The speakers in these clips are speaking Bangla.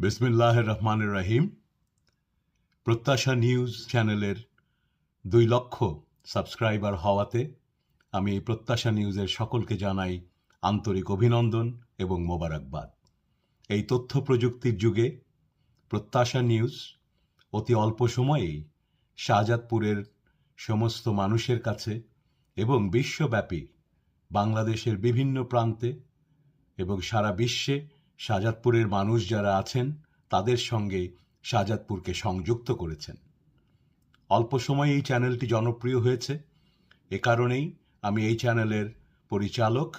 বিসমিল্লাহির রহমানির রহিম। প্রত্যাশা নিউজ চ্যানেলের 2 লক্ষ সাবস্ক্রাইবার হওয়াতে আমি এই প্রত্যাশা নিউজের সকলকে জানাই আন্তরিক অভিনন্দন এবং মোবারকবাদ। এই তথ্য প্রযুক্তির যুগে প্রত্যাশা নিউজ অতি অল্প সময়েই শাহজাদপুরের সমস্ত মানুষের কাছে এবং বিশ্বব্যাপী বাংলাদেশের বিভিন্ন প্রান্তে এবং সারা বিশ্বে শাহজাদপুরের মানুষ যারা আছেন তাদের সঙ্গে শাহজাদপুরকে সংযুক্ত করেছেন। অল্প সময়ে এই চ্যানেলটি জনপ্রিয় হয়েছে। এ কারণেই আমি এই চ্যানেলের পরিচালক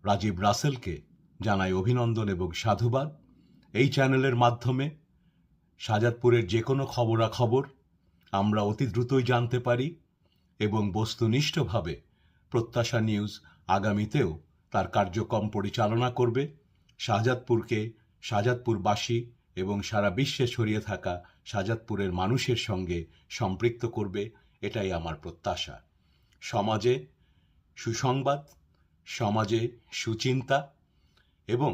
রাজীব রাসেলকে জানাই অভিনন্দন এবং সাধুবাদ। এই চ্যানেলের মাধ্যমে শাহজাদপুরের যে কোনো খবরাখবর আমরা অতি দ্রুতই জানতে পারি এবং বস্তুনিষ্ঠভাবে প্রত্যাশা নিউজ আগামীতেও তার কার্যক্রম পরিচালনা করবে, শাহজাদপুরকে শাহজাদপুরবাসী এবং সারা বিশ্বে ছড়িয়ে থাকা শাহজাদপুরের মানুষের সঙ্গে সম্পৃক্ত করবে। এটাই আমার প্রত্যাশা। সমাজে সুসংবাদ, সমাজে সুচিন্তা এবং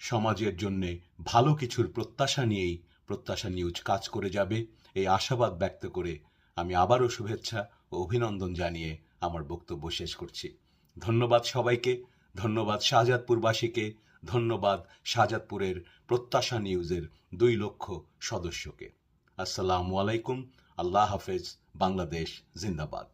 সমাজের জন্যে ভালো কিছুর প্রত্যাশা নিয়েই প্রত্যাশা নিউজ কাজ করে যাবে, এই আশাবাদ ব্যক্ত করে আমি আবারও শুভেচ্ছা ও অভিনন্দন জানিয়ে আমার বক্তব্য শেষ করছি। ধন্যবাদ সবাইকে, ধন্যবাদ শাহজাদপুরবাসীকে, ধন্যবাদ শাহজাদপুরের প্রত্যাশা নিউজের 2 লক্ষ সদস্যকে। আসসালামু আলাইকুম। আল্লাহ হাফেজ। বাংলাদেশ জিন্দাবাদ।